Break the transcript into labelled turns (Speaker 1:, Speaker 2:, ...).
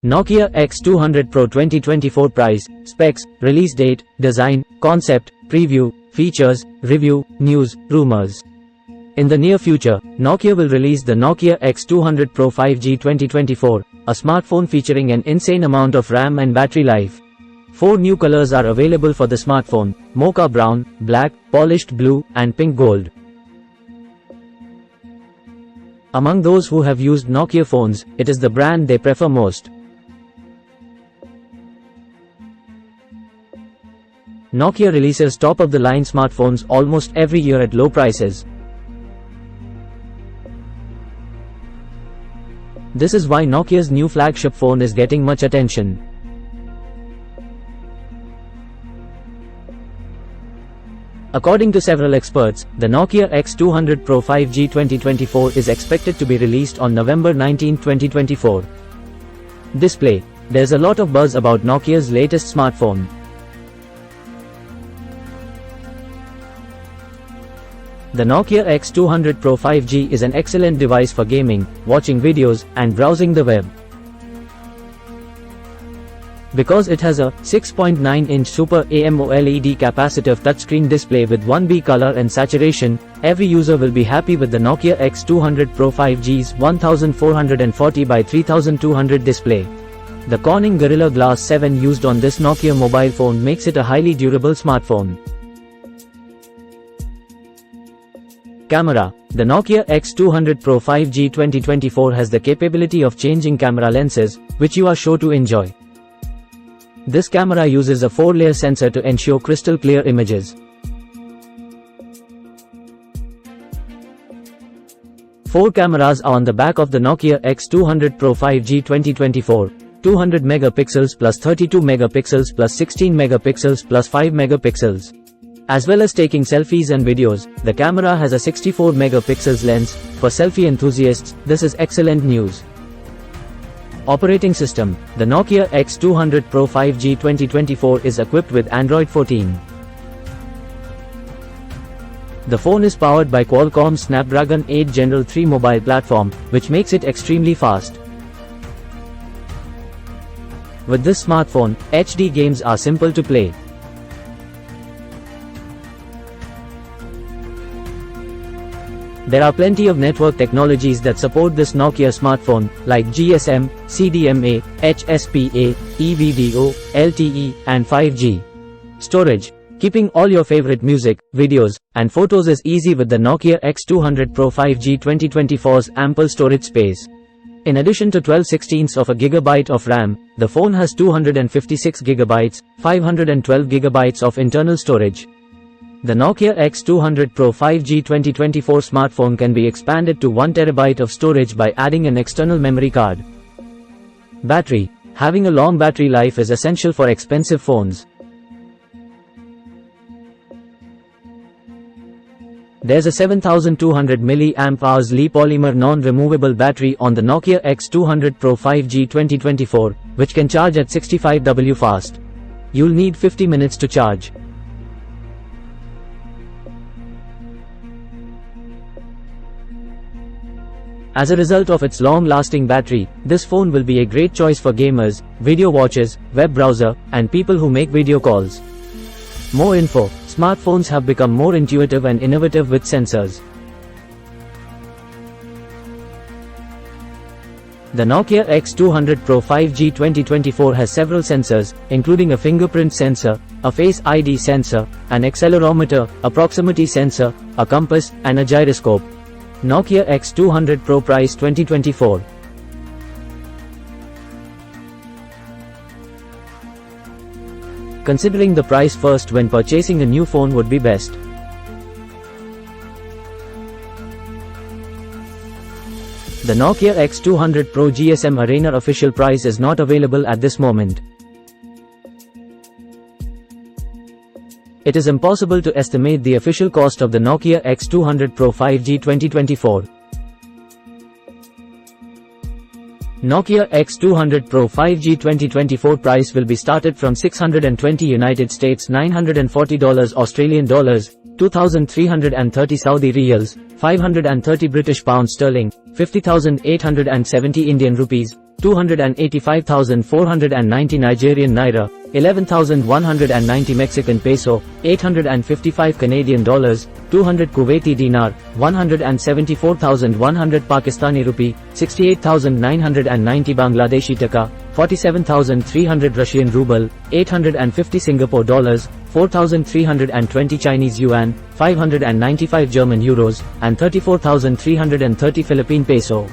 Speaker 1: Nokia X200 Pro 2024 price, specs, release date, design, concept, preview, features, review, news, rumors. In the near future, Nokia will release the Nokia X200 Pro 5G 2024, a smartphone featuring an insane amount of RAM and battery life. 4 new colors are available for the smartphone: mocha brown, black, polished blue, and pink gold. Among those who have used Nokia phones, it is the brand they prefer most. Nokia releases top-of-the-line smartphones almost every year at low prices. This is why Nokia's new flagship phone is getting much attention. According to several experts, the Nokia X200 Pro 5G 2024 is expected to be released on November 19, 2024. Display. There's a lot of buzz about Nokia's latest smartphone. The Nokia X200 Pro 5G is an excellent device for gaming, watching videos, and browsing the web. Because it has a 6.9-inch Super AMOLED capacitive touchscreen display with 1B color and saturation, every user will be happy with the Nokia X200 Pro 5G's 1440 by 3200 display. The Corning Gorilla Glass 7 used on this Nokia mobile phone makes it a highly durable smartphone. Camera. The Nokia X200 Pro 5G 2024 has the capability of changing camera lenses, which you are sure to enjoy. This camera uses a 4-layer sensor to ensure crystal clear images. 4 cameras are on the back of the Nokia X200 Pro 5G 2024, 200 megapixels plus 32 megapixels plus 16 megapixels plus 5 megapixels. As well as taking selfies and videos, the camera has a 64 megapixels lens. For selfie enthusiasts, this is excellent news. Operating system. The Nokia X200 Pro 5G 2024 is equipped with Android 14. The phone is powered by Qualcomm's Snapdragon 8 Gen 3 mobile platform, which makes it extremely fast. With this smartphone, HD games are simple to play. There are plenty of network technologies that support this Nokia smartphone, like GSM, CDMA, HSPA, EVDO, LTE, and 5G. Storage. Keeping all your favorite music, videos, and photos is easy with the Nokia X200 Pro 5G 2024's ample storage space. In addition to 12/16 of a gigabyte of RAM, the phone has 256 GB, 512 GB of internal storage. The Nokia X200 Pro 5G 2024 smartphone can be expanded to 1 TB of storage by adding an external memory card. Battery. Having a long battery life is essential for expensive phones. There's a 7200 mAh Li polymer non-removable battery on the Nokia X200 Pro 5G 2024, which can charge at 65W fast. You'll need 50 minutes to charge. As a result of its long-lasting battery, this phone will be a great choice for gamers, video watchers, web browser, and people who make video calls. More info. Smartphones have become more intuitive and innovative with sensors. The Nokia X200 Pro 5G 2024 has several sensors, including a fingerprint sensor, a Face ID sensor, an accelerometer, a proximity sensor, a compass, and a gyroscope. Nokia X200 Pro price 2024. Considering the price first when purchasing a new phone would be best. The Nokia X200 Pro GSM Arena official price is not available at this moment. It is impossible to estimate the official cost of the Nokia X200 Pro 5G 2024. Nokia X200 Pro 5G 2024 price will be started from $620 United States $940 Australian dollars, 2,330 Saudi riyals, 530 British pounds sterling, 50,870 Indian rupees, 285,490 Nigerian naira, 11,190 Mexican peso, 855 Canadian dollars, 200 Kuwaiti dinar, 174,100 Pakistani rupee, 68,990 Bangladeshi taka, 47,300 Russian ruble, 850 Singapore dollars, 4,320 Chinese yuan, 595 German euros, and 34,330 Philippine peso.